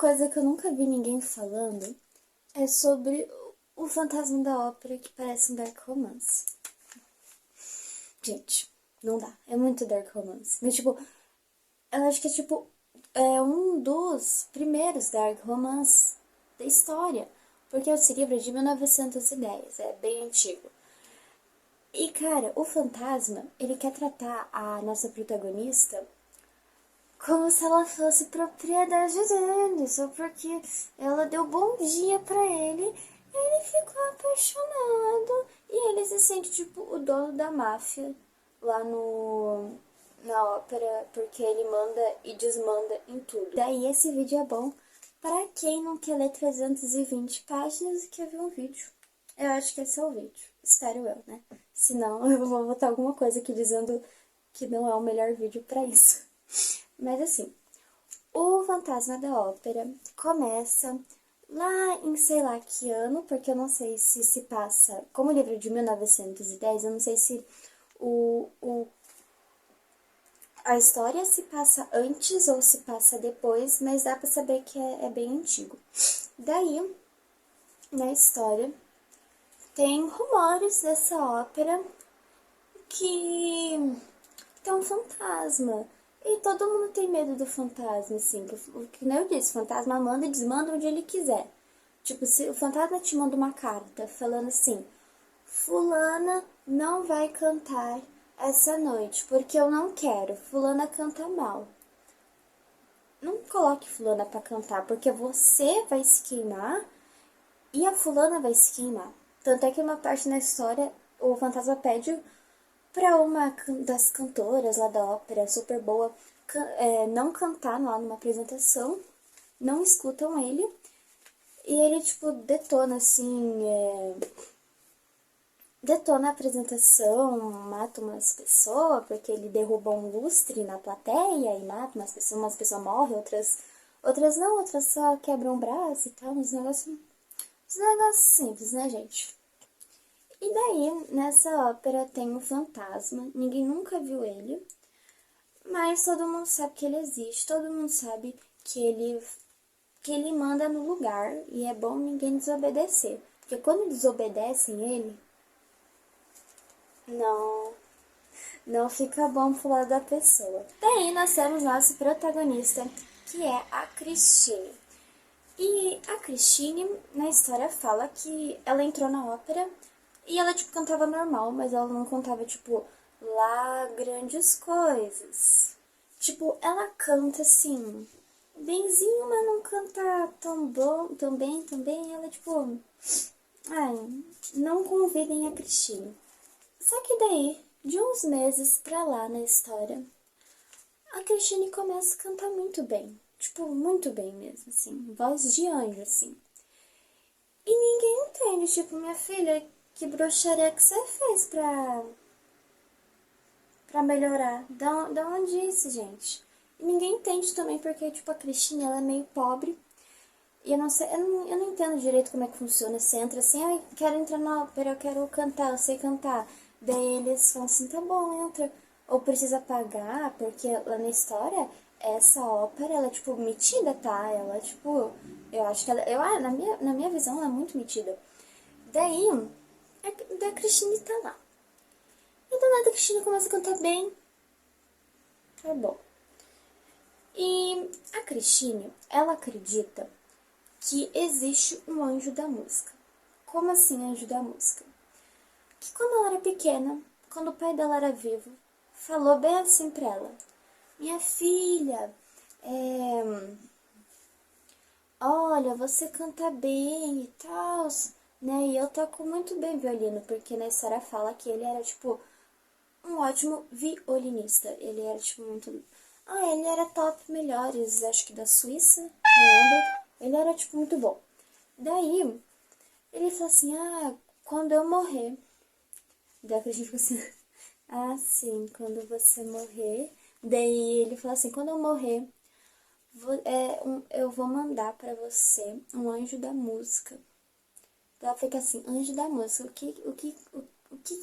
coisa que eu nunca vi ninguém falando é sobre o fantasma da ópera que parece um dark romance. Gente, não dá. É muito dark romance. Mas, tipo, eu acho que é, tipo, é um dos primeiros dark romance da história. Porque esse livro é de 1910, é bem antigo. E, cara, o fantasma, ele quer tratar a nossa protagonista como se ela fosse propriedade dele, só porque ela deu bom dia pra ele, ele ficou apaixonado e ele se sente tipo o dono da máfia lá no na ópera, porque ele manda e desmanda em tudo. Daí esse vídeo é bom pra quem não quer ler 320 páginas e quer ver um vídeo. Eu acho que esse é o vídeo. Espero eu, né? Senão eu vou botar alguma coisa aqui dizendo que não é o melhor vídeo pra isso. Mas assim, o Fantasma da Ópera começa lá em sei lá que ano, porque eu não sei se passa, como o livro é de 1910, eu não sei se a história se passa antes ou se passa depois, mas dá pra saber que é bem antigo. Daí, na história, tem rumores dessa ópera que tem um fantasma. E todo mundo tem medo do fantasma, assim. Que nem eu disse, o fantasma manda e desmanda onde ele quiser. Tipo, se o fantasma te manda uma carta falando assim: Fulana não vai cantar essa noite, porque eu não quero. Fulana canta mal. Não coloque fulana pra cantar, porque você vai se queimar e a fulana vai se queimar. Tanto é que uma parte na história, o fantasma pede pra uma das cantoras lá da ópera, super boa, não cantar lá numa apresentação, não escutam ele, e ele, tipo, detona, assim, detona a apresentação, mata umas pessoas, porque ele derruba um lustre na plateia e mata umas pessoas morrem, outras não, outras só quebram o braço e tal, uns negócios simples, né, gente? E daí, nessa ópera tem um fantasma, ninguém nunca viu ele, mas todo mundo sabe que ele existe, todo mundo sabe que ele manda no lugar e é bom ninguém desobedecer. Porque quando desobedecem ele, não, não fica bom pro lado da pessoa. Daí nós temos nosso protagonista, que é a Christine. E a Christine, na história, fala que ela entrou na ópera e ela, tipo, cantava normal, mas ela não cantava, tipo, lá grandes coisas. Tipo, ela canta, assim, benzinho, mas não canta tão bom, tão bem. Ela, tipo, ai, não convidem a Christine. Só que daí, de uns meses pra lá na história, a Christine começa a cantar muito bem. Tipo, muito bem mesmo, assim. Voz de anjo, assim. E ninguém entende, tipo, minha filha, que bruxaria que você fez pra melhorar? Da onde isso, gente? E ninguém entende também porque, tipo, a Christine, ela é meio pobre. E eu não sei, eu não entendo direito como é que funciona. Você entra assim, eu quero entrar na ópera, eu quero cantar, eu sei cantar. Daí eles falam assim, tá bom, entra. Ou precisa pagar, porque lá na história, essa ópera, ela é, tipo, metida, tá? Ela, é, tipo, eu acho que ela, na minha visão, ela é muito metida. Daí, a Cristina tá lá. E do nada a Cristina começa a cantar bem. Tá bom. E a Cristina, ela acredita que existe um anjo da música. Como assim anjo da música? Que quando ela era pequena, quando o pai dela era vivo, falou bem assim pra ela: Minha filha, olha, você canta bem e tal, né? E eu toco muito bem violino, porque na história fala que ele era, tipo, um ótimo violinista. Ele era, tipo, muito... ele era top melhores, acho que da Suíça, não lembro. Ele era, tipo, muito bom. Daí, ele falou assim, quando eu morrer... Daí a gente ficou assim, sim, quando você morrer... Daí ele falou assim, quando eu morrer, eu vou mandar pra você um anjo da música. Ela fica assim, anjo da música, o que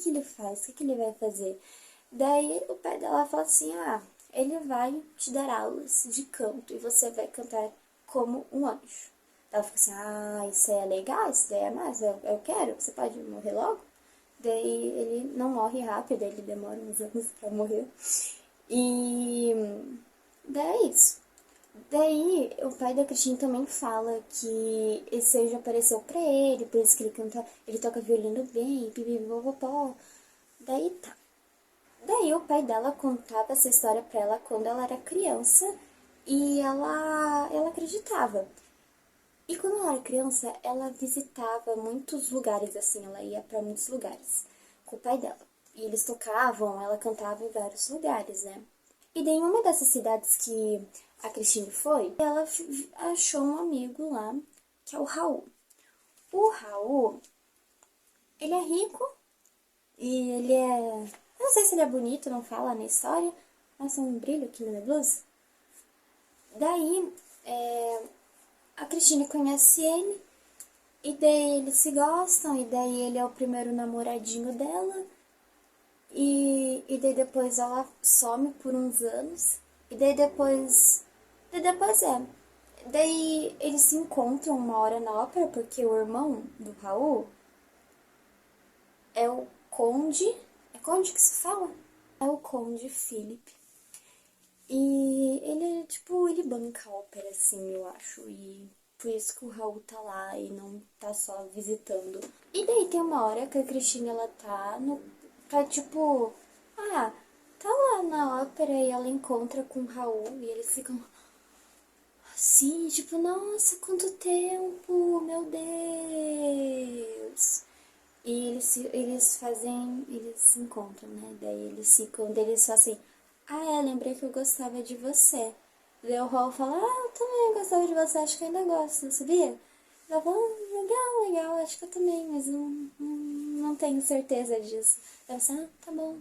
ele faz? O que ele vai fazer? Daí o pai dela fala assim, ele vai te dar aulas de canto e você vai cantar como um anjo. Ela fica assim, isso é legal, isso daí é mais, eu quero, você pode morrer logo? Daí ele não morre rápido, ele demora uns anos pra morrer. E daí é isso. Daí o pai da Cristina também fala que esse anjo apareceu pra ele, por isso que ele canta, ele toca violino bem, pipipipopopó. Daí tá. Daí o pai dela contava essa história pra ela quando ela era criança e ela acreditava. E quando ela era criança, ela visitava muitos lugares, assim, ela ia pra muitos lugares com o pai dela. E eles tocavam, ela cantava em vários lugares, né? E daí, em uma dessas cidades que a Cristine foi, ela achou um amigo lá, que é o Raul. O Raul, ele é rico e ele é... Eu não sei se ele é bonito, não fala na história. Nossa, um brilho aqui na minha blusa. Daí, a Cristine conhece ele, e daí eles se gostam, e daí ele é o primeiro namoradinho dela. E daí depois ela some por uns anos. E daí depois. Daí depois é. Daí eles se encontram uma hora na ópera, porque o irmão do Raul é o Conde. É Conde que se fala? É o Conde Philip. E ele, tipo, ele banca a ópera, assim, eu acho. E por isso que o Raul tá lá e não tá só visitando. E daí tem uma hora que a Cristina, ela tá no... Tá, tipo... Ah, tá lá na ópera e ela encontra com o Raul e eles ficam... Assim, tipo, nossa, quanto tempo, meu Deus. E eles se encontram, né? Daí eles ficam, daí eles falam assim, lembrei que eu gostava de você. Daí o Raul fala, eu também gostava de você, acho que ainda gosto, sabia? Ela fala, legal, legal, acho que eu também, mas não tenho certeza disso. Ela fala, tá bom,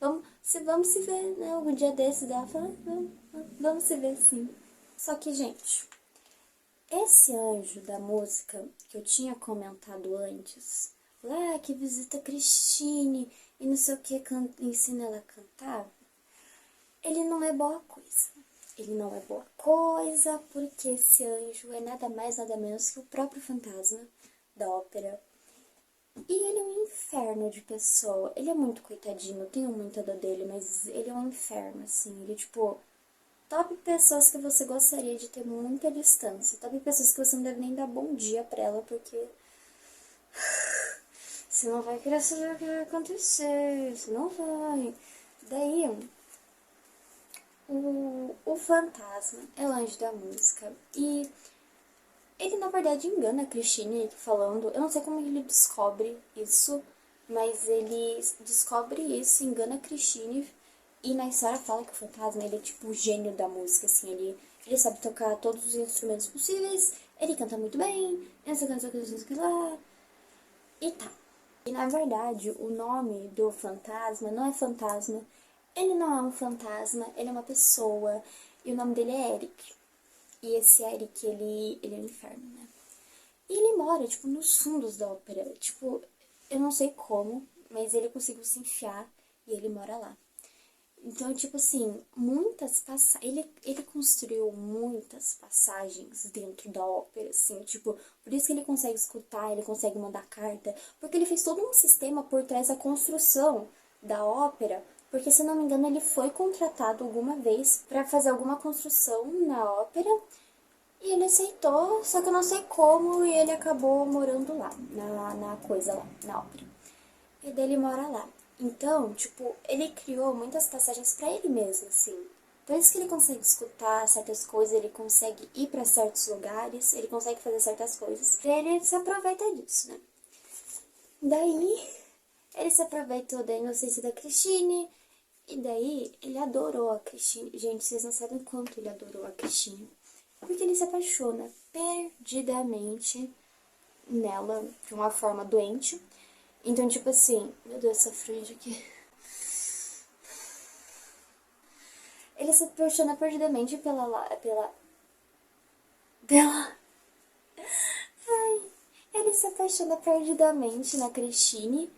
vamos se ver, né? Algum dia desses. Ela fala, vamos se ver sim. Só que, gente, esse anjo da música que eu tinha comentado antes, lá que visita Christine e não sei o que, ensina ela a cantar, ele não é boa coisa. Ele não é boa coisa porque esse anjo é nada mais, nada menos que o próprio fantasma da ópera. E ele é um inferno de pessoa. Ele é muito coitadinho, eu tenho muita dor dele, mas ele é um inferno, assim. Ele, tipo, top pessoas que você gostaria de ter muita distância. Top pessoas que você não deve nem dar bom dia pra ela, porque você não vai querer saber o que vai acontecer. Você não vai. Daí, o fantasma é o anjo da música. E ele, na verdade, engana a Christine falando. Eu não sei como ele descobre isso, mas ele descobre isso, engana a Christine. E na história fala que o fantasma, ele é tipo o gênio da música, assim. Ele sabe tocar todos os instrumentos possíveis, ele canta muito bem, essa canção, que lá. E tá. E na verdade, o nome do fantasma não é fantasma. Ele não é um fantasma, ele é uma pessoa. E o nome dele é Eric. E esse Eric, ele é um inferno, né? E ele mora, tipo, nos fundos da ópera. Tipo, eu não sei como, mas ele conseguiu se enfiar e ele mora lá. Então, tipo assim, muitas passagens. Ele construiu muitas passagens dentro da ópera, assim, tipo, por isso que ele consegue escutar, ele consegue mandar carta, porque ele fez todo um sistema por trás da construção da ópera, porque se não me engano, ele foi contratado alguma vez para fazer alguma construção na ópera. E ele aceitou, só que eu não sei como, e ele acabou morando lá, na coisa lá, na ópera. E daí ele mora lá. Então, tipo, ele criou muitas passagens pra ele mesmo, assim. Por isso que ele consegue escutar certas coisas, ele consegue ir pra certos lugares, ele consegue fazer certas coisas. E ele se aproveita disso, né? Daí, ele se aproveitou da inocência da Christine, e daí ele adorou a Christine. Gente, vocês não sabem quanto ele adorou a Christine. Porque ele se apaixona perdidamente nela de uma forma doente. Então, tipo assim, meu Deus, essa frente aqui. Ele se apaixona perdidamente pela. Ai, ele se apaixona perdidamente na Christine.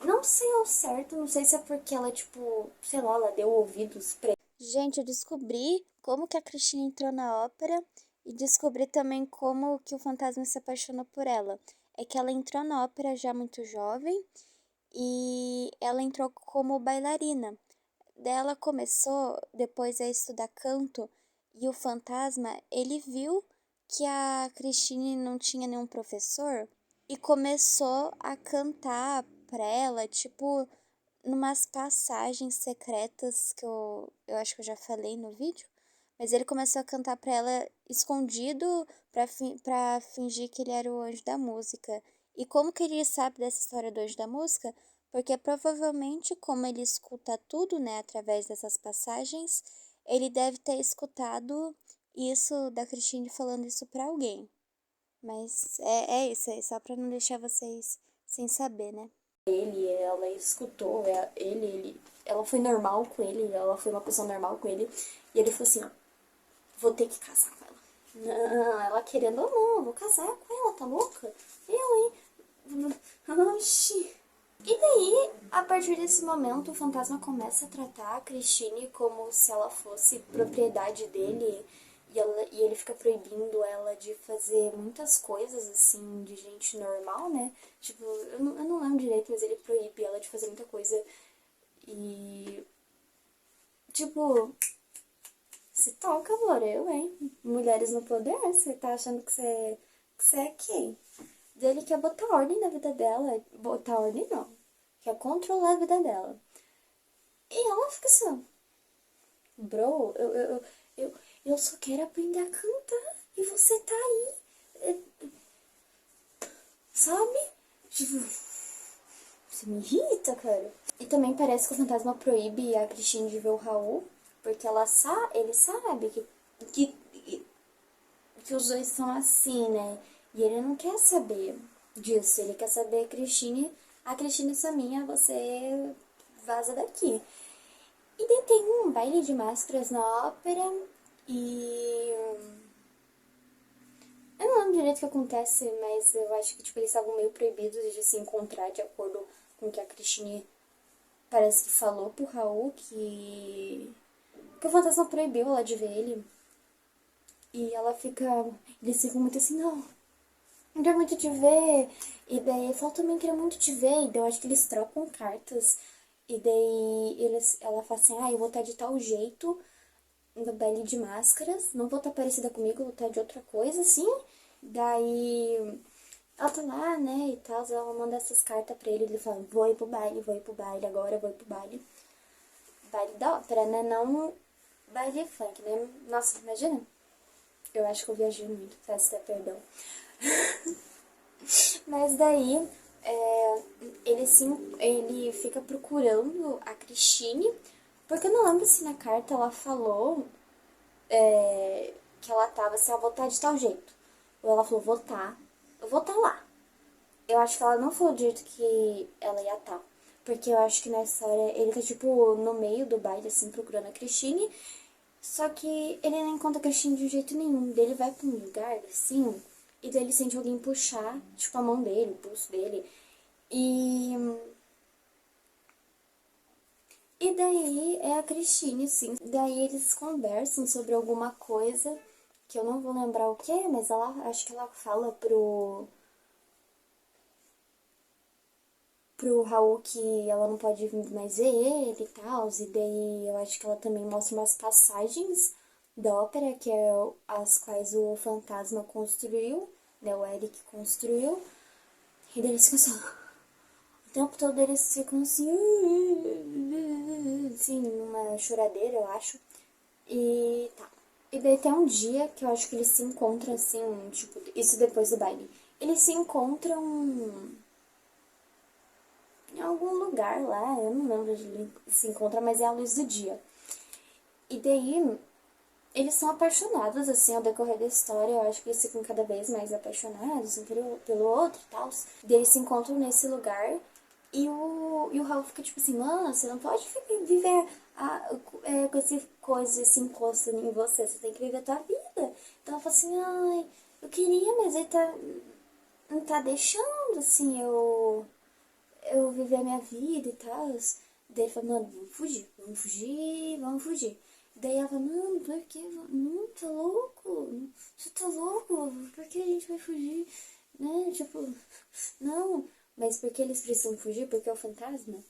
Não sei ao certo, não sei se é porque ela, tipo, sei lá, ela deu ouvidos pra ele. Gente, eu descobri como que a Christine entrou na ópera e descobrir também como que o fantasma se apaixonou por ela. É que ela entrou na ópera já muito jovem e ela entrou como bailarina. Daí ela começou depois a estudar canto e o fantasma, ele viu que a Christine não tinha nenhum professor e começou a cantar pra ela, tipo, numas passagens secretas que eu acho que eu já falei no vídeo, mas ele começou a cantar pra ela escondido pra fingir que ele era o anjo da música. E como que ele sabe dessa história do anjo da música? Porque provavelmente, como ele escuta tudo, né, através dessas passagens, ele deve ter escutado isso da Christine falando isso pra alguém. Mas é isso aí, só pra não deixar vocês sem saber, né? Ela escutou, ela foi normal com ele, ela foi uma pessoa normal com ele, e ele falou assim, ó, vou ter que casar com ela. Não, ela querendo ou não, vou casar com ela, tá louca? Eu, hein? Oxi. E daí, a partir desse momento, o fantasma começa a tratar a Christine como se ela fosse propriedade dele e ele fica proibindo ela de fazer muitas coisas, assim, de gente normal, né? Tipo, eu não lembro direito, mas ele proíbe ela de fazer muita coisa. E, tipo, se toca, amor, eu, hein? Mulheres no poder, você tá achando que você é quem? Dele quer botar ordem na vida dela. Botar ordem não. Quer controlar a vida dela. E ela fica assim, bro, eu só quero aprender a cantar. E você tá aí. Sabe? Tipo, você me irrita, cara. E também parece que o fantasma proíbe a Christine de ver o Raul. Porque ele sabe que, que os dois são assim, né? E ele não quer saber disso. Ele quer saber a Cristine Saminha, você vaza daqui. E daí tem um baile de máscaras na ópera e eu não lembro direito o que acontece, mas eu acho que tipo, eles estavam meio proibidos de se encontrar de acordo com o que a Cristine parece que falou pro Raul que o fantasma proibiu ela de ver ele. E ela fica. Eles ficam muito assim, não, eu quero muito te ver. E daí ele falou também queria muito te ver. E daí eu acho que eles trocam cartas. E daí ela fala assim, eu vou estar de tal jeito no baile de máscaras. Não vou estar parecida comigo, vou estar de outra coisa, assim. Daí ela tá lá, né, e tal. Ela manda essas cartas pra ele. Ele fala, vou ir pro baile agora, vou ir pro baile. Baile da ópera, né? Não baile funk, né? Nossa, imagina. Eu acho que eu viajei muito, peço até perdão. Mas daí ele fica procurando a Christine, porque eu não lembro se na carta ela falou que ela tava assim, vou estar de tal jeito. Ou ela falou, eu vou estar lá. Eu acho que ela não falou do jeito que ela ia estar. Porque eu acho que na história ele tá, tipo, no meio do baile, assim, procurando a Christine. Só que ele não encontra a Christine de jeito nenhum. Daí ele vai pra um lugar, assim, e daí ele sente alguém puxar, tipo, a mão dele, o pulso dele. E, e daí é a Christine, sim. Daí eles conversam sobre alguma coisa, que eu não vou lembrar o que, mas acho que ela fala pro Raul que ela não pode mais ver ele e tal. E daí eu acho que ela também mostra umas passagens da ópera, que é as quais o fantasma construiu, né? O Eric construiu. E daí eles ficam assim, o tempo todo eles ficam assim, numa choradeira, eu acho. E tá. E daí tem um dia que eu acho que eles se encontram assim, tipo, isso depois do baile. Eles se encontram em algum lugar lá, eu não lembro onde ele se encontra, mas é a luz do dia. E daí, eles são apaixonados, assim, ao decorrer da história, eu acho que eles ficam cada vez mais apaixonados um pelo outro e tal. Daí eles se encontram nesse lugar e o Raul fica tipo assim, mano, você não pode viver com esse coisa, esse encosto em você, você tem que viver a tua vida. Então ela fala assim, ai, eu queria, mas ele não tá deixando, assim, eu viver a minha vida e tal. Daí ele falou, mano, vamos fugir, vamos fugir, vamos fugir. Daí ela fala, não, por que? Não, tá louco? Você tá louco? Por que a gente vai fugir? Né? Tipo, não. Mas por que eles precisam fugir? Porque é o fantasma.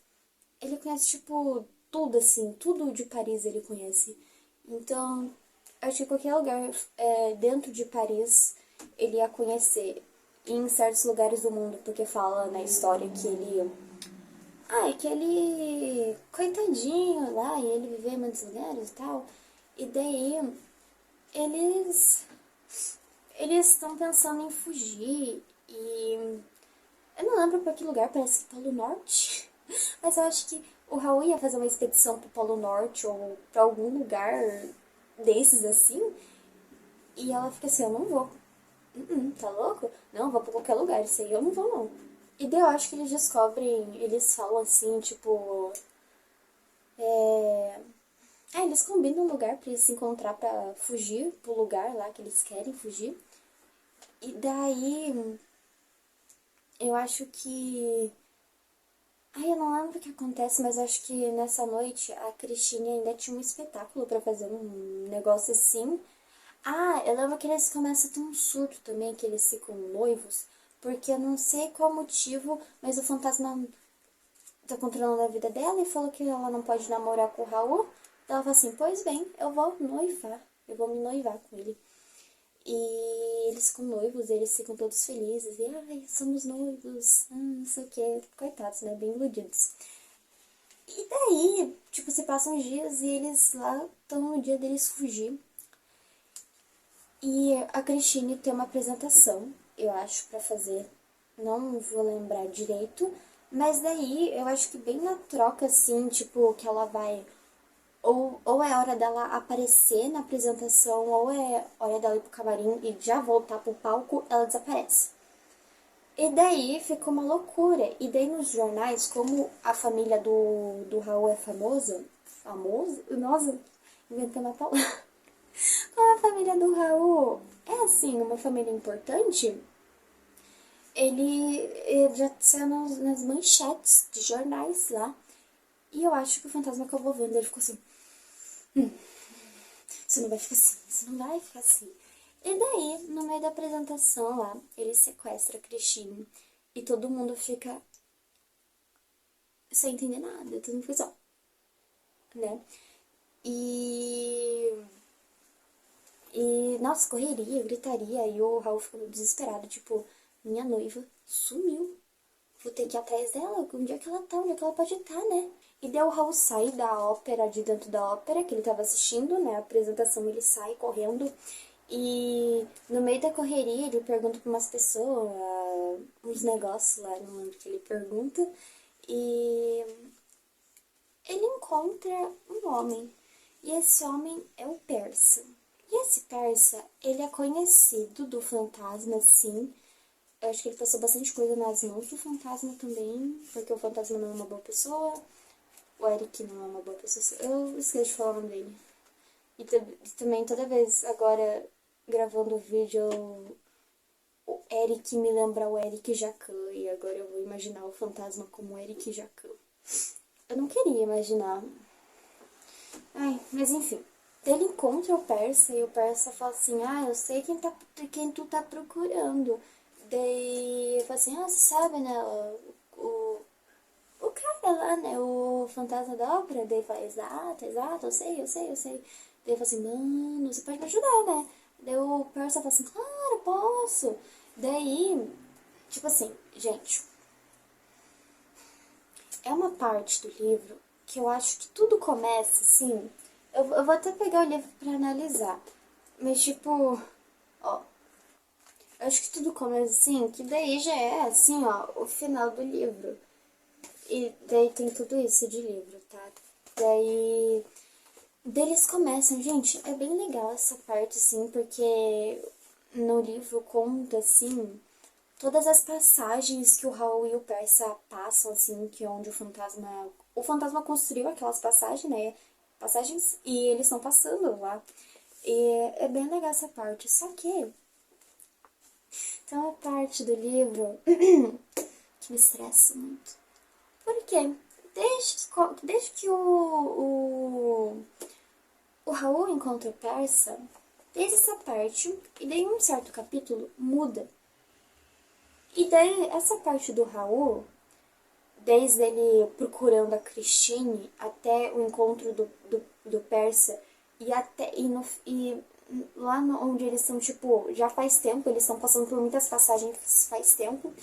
Ele conhece, tipo, tudo assim, tudo de Paris ele conhece. Então, acho que qualquer lugar dentro de Paris ele ia conhecer. E em certos lugares do mundo, porque fala na história que ele. Ah, é que ele. Coitadinho lá, e ele viveu em muitos lugares e tal. E daí, eles. Eles estão pensando em fugir. E eu não lembro pra que lugar, parece que Polo Norte. Mas eu acho que o Raul ia fazer uma expedição pro Polo Norte ou pra algum lugar desses assim. E ela fica assim, eu não vou. Tá louco? Não, eu vou pra qualquer lugar, isso aí eu não vou não. E daí eu acho que eles descobrem, eles falam assim, tipo. É... eles combinam um lugar pra eles se encontrar pra fugir pro lugar lá que eles querem fugir. E daí eu acho que. Ai, eu não lembro o que acontece, mas acho que nessa noite a Cristina ainda tinha um espetáculo pra fazer um negócio assim. Ah, eu lembro que eles começam a ter um surto também, que eles ficam noivos, porque eu não sei qual motivo, mas o fantasma tá controlando a vida dela e falou que ela não pode namorar com o Raul. Então ela fala assim, pois bem, eu vou noivar, eu vou me noivar com ele. E eles ficam noivos, eles ficam todos felizes. E, ai, somos noivos, não sei o que. Coitados, né? Bem iludidos. E daí, tipo, se passam os dias e eles lá estão no dia deles fugir. E a Cristine tem uma apresentação, eu acho, pra fazer. Não vou lembrar direito. Mas daí, eu acho que bem na troca, assim, tipo, que ela vai ou é hora dela aparecer na apresentação, ou é hora dela ir pro camarim e já voltar pro palco, ela desaparece. E daí fica uma loucura. E daí nos jornais, como a família do Raul é famosa, famoso? Nossa, inventei uma palavra. Como a família do Raul é assim, uma família importante, ele já saiu nas manchetes de jornais lá. E eu acho que o fantasma acabou vendo, ele ficou assim, isso não vai ficar assim, isso não vai ficar assim. E daí, no meio da apresentação lá, ele sequestra a Cristina e todo mundo fica sem entender nada, todo mundo fica só, né? E. Nossa, correria, gritaria, e o Raul ficou desesperado, tipo, minha noiva sumiu. Vou ter que ir atrás dela, onde é que ela tá, onde é que ela pode estar, né? E daí o Raul sai da ópera, de dentro da ópera, que ele tava assistindo, né? A apresentação, ele sai correndo. E no meio da correria, ele pergunta pra umas pessoas, uns negócios lá, não lembro o que ele pergunta. E ele encontra um homem. E esse homem é o Persa. E esse Persa, ele é conhecido do fantasma, sim. Eu acho que ele passou bastante coisa nas mãos do fantasma também, porque o fantasma não é uma boa pessoa. O Eric não é uma boa pessoa. Eu esqueci de falar o nome dele. E também toda vez agora gravando o vídeo, o Eric me lembra o Eric Jacan. E agora eu vou imaginar o fantasma como o Eric Jacan. Eu não queria imaginar. Ai, mas enfim. Ele encontra o Persa e o Persa fala assim, ah, eu sei quem tu tá procurando. Daí fala assim, ah, você sabe, né, o cara lá, né, o fantasma da ópera. Daí fala, exato, exato, eu sei. Daí fala assim, mano, você pode me ajudar, né? Daí o Persa fala assim, claro, posso. Daí, tipo assim, gente, é uma parte do livro que eu acho que tudo começa assim. Eu vou até pegar o livro pra analisar. Mas, tipo, ó, eu acho que tudo começa assim, que daí já é assim, ó, o final do livro. E daí tem tudo isso de livro, tá? Daí. Deles começam, gente, é bem legal essa parte, assim, porque no livro conta, assim, todas as passagens que o Raul e o Persa passam, assim, que é onde o fantasma. O fantasma construiu aquelas passagens, né? Passagens, e eles estão passando lá. E é bem legal essa parte. Só que tem uma parte do livro que me estressa muito. Por quê? Desde que o Raul encontra o Persa desde essa parte, e daí um certo capítulo muda. E daí essa parte do Raul, desde ele procurando a Christine até o encontro do Persa, e até e lá onde eles estão, tipo, já faz tempo, eles estão passando por muitas passagens faz tempo,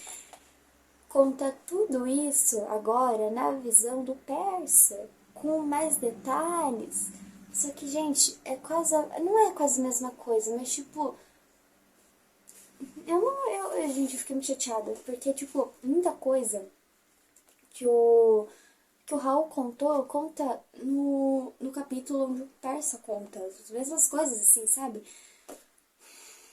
conta tudo isso agora na visão do Persa, com mais detalhes. Só que, gente, é quase. Não é quase a mesma coisa, mas tipo. Eu não. Gente, eu fiquei muito chateada. Porque, tipo, muita coisa que o Raul contou, conta no capítulo onde o Persa conta. As mesmas coisas, assim, sabe?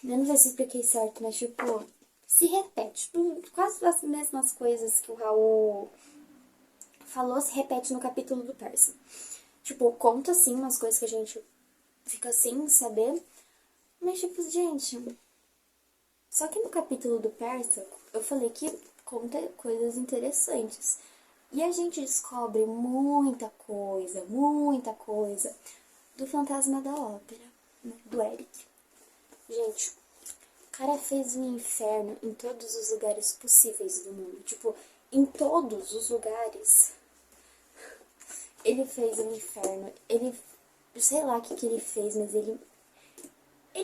Eu não sei se expliquei certo, mas, tipo, se repete. Quase as mesmas coisas que o Raul falou se repete no capítulo do Persa. Tipo, conta, assim, umas coisas que a gente fica sem saber. Mas, tipo, gente. Só que no capítulo do Persa, eu falei que conta coisas interessantes. E a gente descobre muita coisa do Fantasma da Ópera, né? Do Eric. Gente, o cara fez um inferno em todos os lugares possíveis do mundo. Tipo, em todos os lugares. Ele fez um inferno. Ele, sei lá o que ele fez, mas ele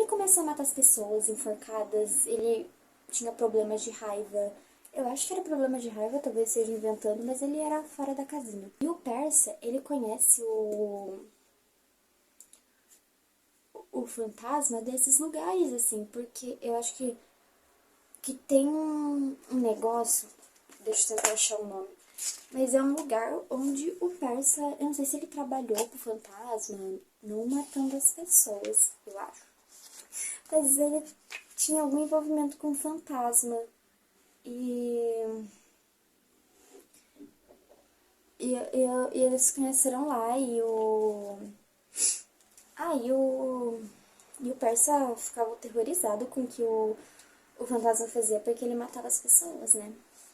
começou a matar as pessoas enforcadas, ele tinha problemas de raiva. Eu acho que era problema de raiva, talvez seja inventando, mas ele era fora da casinha. E o Persa, ele conhece o fantasma desses lugares, assim, porque eu acho que tem um negócio, deixa eu tentar achar o nome, mas é um lugar onde o Persa, eu não sei se ele trabalhou com o fantasma, não matando as pessoas, eu acho. Mas ele tinha algum envolvimento com o fantasma. E, e eles se conheceram lá e o. Ah, e o Persa ficava aterrorizado com o que o fantasma fazia, porque ele matava as pessoas, né?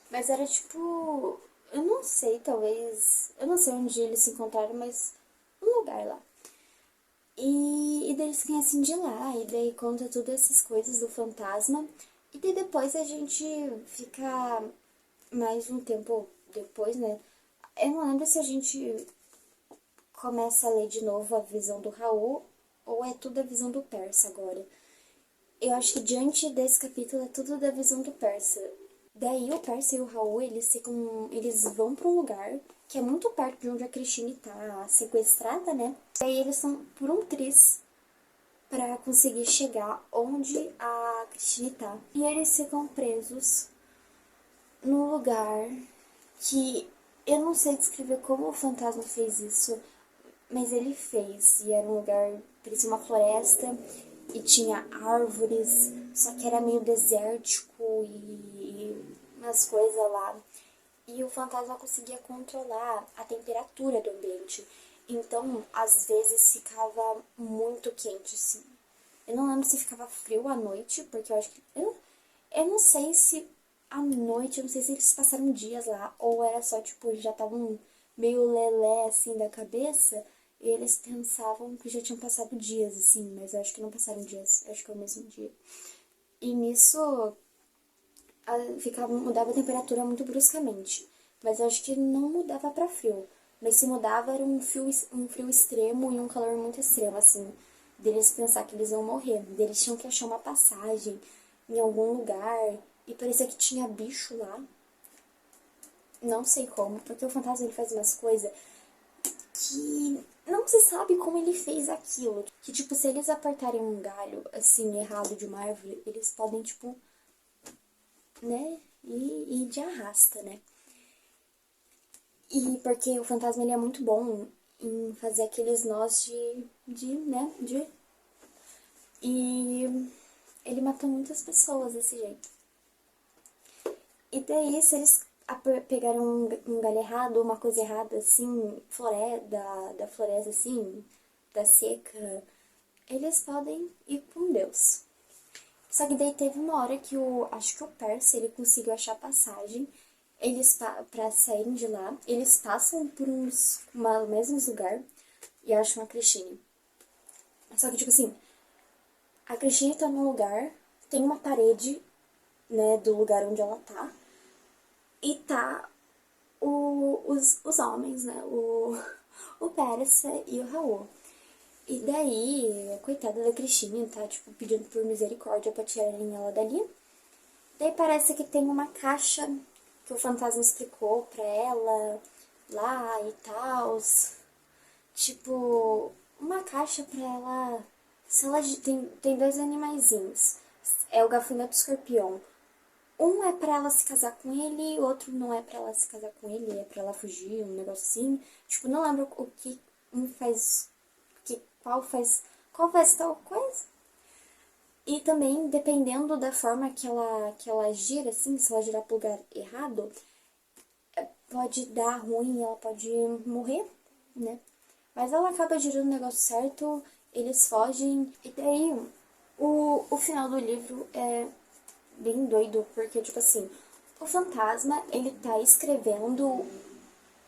Mas era tipo. Eu não sei, talvez. Eu não sei onde eles se encontraram, mas um lugar lá. E daí eles se conhecem de lá, e daí conta todas essas coisas do fantasma. E daí depois a gente fica mais um tempo depois, né? Eu não lembro se a gente começa a ler de novo a visão do Raul ou é tudo a visão do Persa agora. Eu acho que diante desse capítulo é tudo da visão do Persa. Daí o Persa e o Raul, eles vão para um lugar que é muito perto de onde a Christine tá sequestrada, né? Daí eles são por um triz para conseguir chegar onde a Christine tá. E eles ficam presos num lugar que eu não sei descrever como o fantasma fez isso, mas ele fez. E era um lugar, parecia uma floresta, e tinha árvores, só que era meio desértico e umas coisas lá. E o fantasma conseguia controlar a temperatura do ambiente. Então, às vezes ficava muito quente, assim. Eu não lembro se ficava frio à noite, porque eu acho que. Eu não sei se à noite, eu não sei se eles passaram dias lá, ou era só, tipo, já estavam meio lelé, assim, da cabeça, e eles pensavam que já tinham passado dias, assim, mas eu acho que não passaram dias, eu acho que é o mesmo dia. E nisso, mudava a temperatura muito bruscamente, mas eu acho que não mudava pra frio. Mas se mudava era um frio extremo e um calor muito extremo, assim, deles pensar que eles iam morrer. Deles tinham que achar uma passagem em algum lugar, e parecia que tinha bicho lá. Não sei como, porque o fantasma ele faz umas coisas que não se sabe como ele fez aquilo. Que, tipo, se eles apertarem um galho, assim, errado de uma árvore, eles podem, tipo, né, ir de arrasta, né? E porque o fantasma ele é muito bom em fazer aqueles nós né, E ele matou muitas pessoas desse jeito. E daí, se eles pegaram um galho errado, uma coisa errada, assim, da floresta, assim, da seca, eles podem ir com Deus. Só que daí teve uma hora que acho que o Percy, ele conseguiu achar passagem, pra saírem de lá, eles passam por mesmos lugar e acham a Christine. Só que, tipo assim, a Christine tá num lugar, tem uma parede, né, do lugar onde ela tá, e tá os homens, né, o Persa e o Raul. E daí, a coitada da Christine tá, tipo, pedindo por misericórdia pra tirarem ela dali. Daí parece que tem uma caixa que o fantasma explicou pra ela lá e tal. Tipo, uma caixa pra ela. Se ela tem dois animaizinhos. É o gafanhoto e o escorpião. Um é pra ela se casar com ele, o outro não é pra ela se casar com ele, é pra ela fugir, um negócio assim. Tipo, não lembro o que um faz. Qual faz tal coisa. E também, dependendo da forma que ela gira, assim, se ela girar pro lugar errado, pode dar ruim, ela pode morrer, né? Mas ela acaba girando o negócio certo, eles fogem. E daí, o final do livro é bem doido, porque, tipo assim, o fantasma, ele tá escrevendo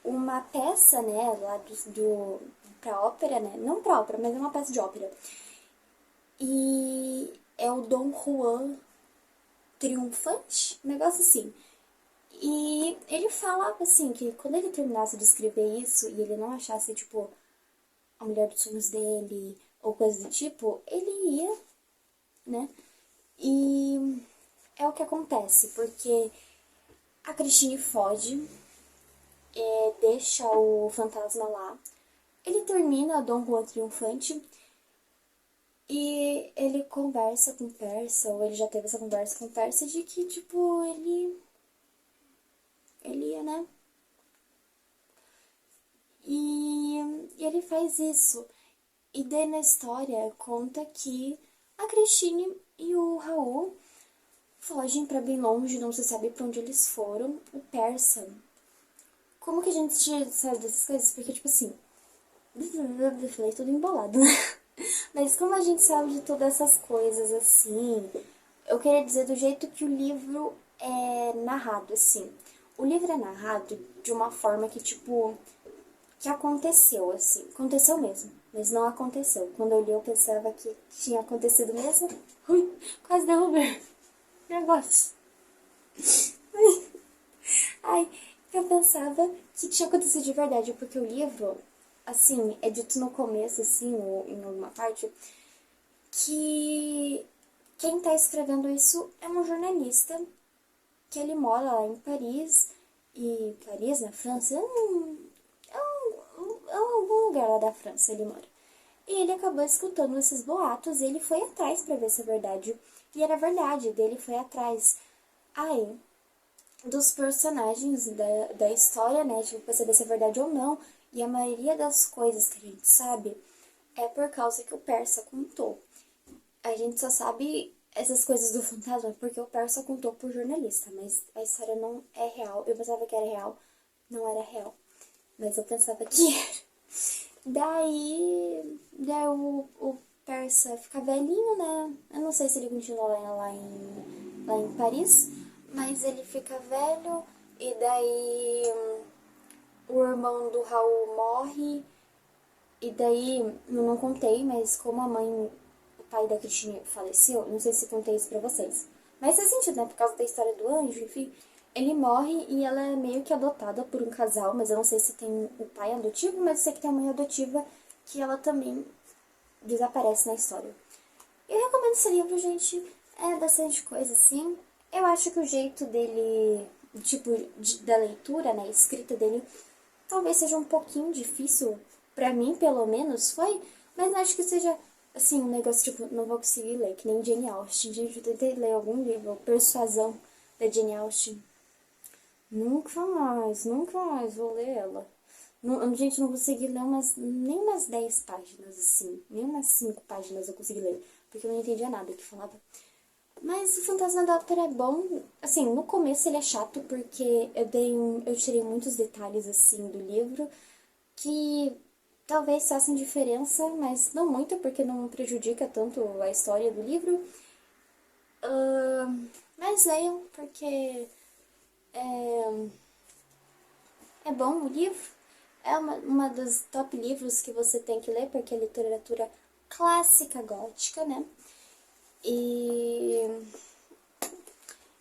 uma peça, né, lá pra ópera, né? Não pra ópera, mas é uma peça de ópera. E é o Dom Juan triunfante, um negócio assim. E ele falava assim que quando ele terminasse de escrever isso e ele não achasse, tipo, a mulher dos sonhos dele ou coisa do tipo, ele ia, né? E é o que acontece, porque a Christine foge, deixa o fantasma lá. Ele termina Dom Juan triunfante e ele conversa com o Persa, ou ele já teve essa conversa com o Persa de que, tipo, ele ia, né? E ele faz isso. E daí na história conta que a Christine e o Raul fogem pra bem longe, não se sabe pra onde eles foram. O Persa. Como que a gente sabe dessas coisas? Porque, tipo assim. Falei tudo embolado, né? Mas como a gente sabe de todas essas coisas assim, eu queria dizer do jeito que o livro é narrado, assim. O livro é narrado de uma forma que, tipo, que aconteceu, assim. Aconteceu mesmo, mas não aconteceu. Quando eu li, eu pensava que tinha acontecido mesmo. Ui, quase derrubei. Negócio. Ai, eu pensava que tinha acontecido de verdade, porque o livro, assim, é dito no começo, assim, ou em alguma parte, que quem tá escrevendo isso é um jornalista, que ele mora lá em Paris, e Paris, na França, é algum lugar lá da França ele mora. E ele acabou escutando esses boatos e ele foi atrás pra ver se é verdade. E era verdade, dele foi atrás. Ai, dos personagens da história, né? Tipo, pra saber se é verdade ou não. E a maioria das coisas que a gente sabe é por causa que o Persa contou. A gente só sabe essas coisas do fantasma porque o Persa contou por jornalista, mas a história não é real. Eu pensava que era real, não era real. Mas eu pensava que era. Daí o Persa fica velhinho, né? Eu não sei se ele continua lá em Paris, mas ele fica velho e daí o irmão do Raul morre. E daí, eu não contei, mas como o pai da Cristina faleceu, não sei se contei isso pra vocês. Mas faz sentido, né? Por causa da história do anjo, enfim. Ele morre e ela é meio que adotada por um casal, mas eu não sei se tem o pai adotivo, mas eu sei que tem a mãe adotiva que ela também desaparece na história. Eu recomendo esse livro, gente. É bastante coisa, assim. Eu acho que o jeito dele, tipo, da leitura, né, escrita dele, talvez seja um pouquinho difícil, pra mim, pelo menos, foi. Mas acho que seja, assim, um negócio, tipo, não vou conseguir ler, que nem Jane Austen. Gente, eu tentei ler algum livro, Persuasão, da Jane Austen. Nunca mais vou ler ela. Não, gente, não consegui ler nem umas 10 páginas, assim. Nem umas 5 páginas eu consegui ler. Porque eu não entendia nada que falava. Mas o Fantasma da Ópera é bom. Assim, no começo ele é chato porque eu tirei muitos detalhes, assim, do livro que talvez façam diferença, mas não muito porque não prejudica tanto a história do livro. Mas leiam porque é, é bom o livro. É uma dos top livros que você tem que ler, porque é literatura clássica gótica, né? E,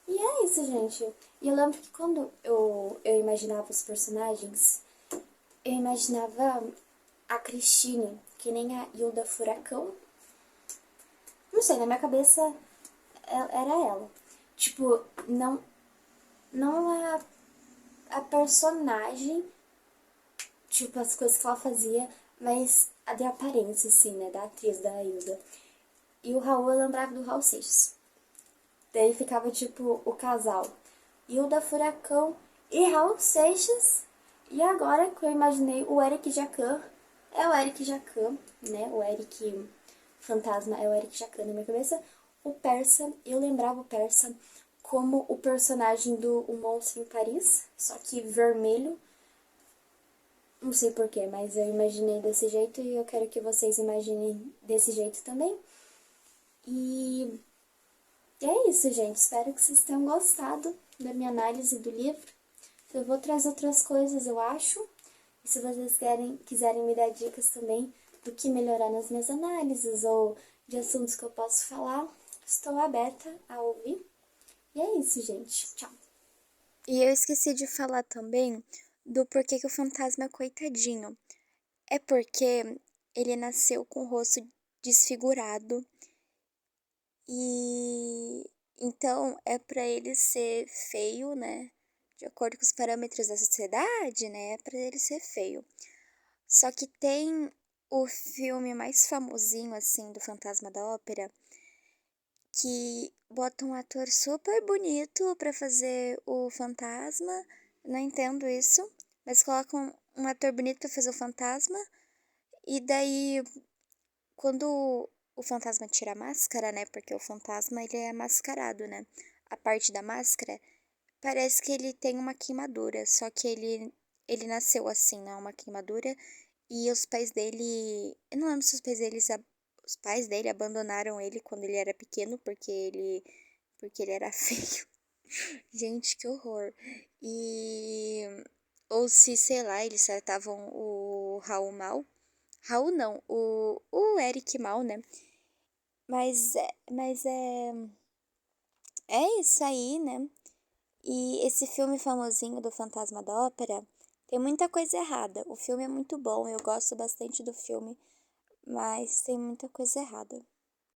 e é isso, gente. E eu lembro que quando eu imaginava os personagens, eu imaginava a Christine, que nem a Hilda Furacão. Não sei, na minha cabeça era ela. Tipo, não a personagem, tipo, as coisas que ela fazia, mas a de aparência, assim, né, da atriz, da Hilda. E o Raul, eu lembrava do Raul Seixas. Daí ficava, tipo, o casal Hilda Furacão e Raul Seixas. E agora que eu imaginei o Eric Jacquin, é o Eric Jacquin, né, o Eric fantasma é o Eric Jacquin na minha cabeça. O Persa, eu lembrava o Persa como o personagem do O Monstro em Paris, só que vermelho. Não sei porquê, mas eu imaginei desse jeito e eu quero que vocês imaginem desse jeito também. E é isso, gente. Espero que vocês tenham gostado da minha análise do livro. Eu vou trazer outras coisas, eu acho. E se vocês quiserem me dar dicas também do que melhorar nas minhas análises ou de assuntos que eu posso falar, estou aberta a ouvir. E é isso, gente. Tchau. E eu esqueci de falar também do porquê que o fantasma é coitadinho. É porque ele nasceu com o rosto desfigurado e então é para ele ser feio, né? De acordo com os parâmetros da sociedade, né? É para ele ser feio. Só que tem o filme mais famosinho assim do Fantasma da Ópera que bota um ator super bonito para fazer o fantasma. Não entendo isso, mas colocam um ator bonito para fazer o fantasma e daí quando o fantasma tira a máscara, né? Porque o fantasma ele é mascarado, né? A parte da máscara parece que ele tem uma queimadura, só que ele nasceu assim, né? Uma queimadura e os pais dele, eu não lembro se os pais dele abandonaram ele quando ele era pequeno porque ele era feio. Gente, que horror. E ou se, sei lá, eles tratavam o Raul mal. Raul não, o Eric mal, né? Mas é isso aí, né? E esse filme famosinho do Fantasma da Ópera tem muita coisa errada. O filme é muito bom, eu gosto bastante do filme, mas tem muita coisa errada.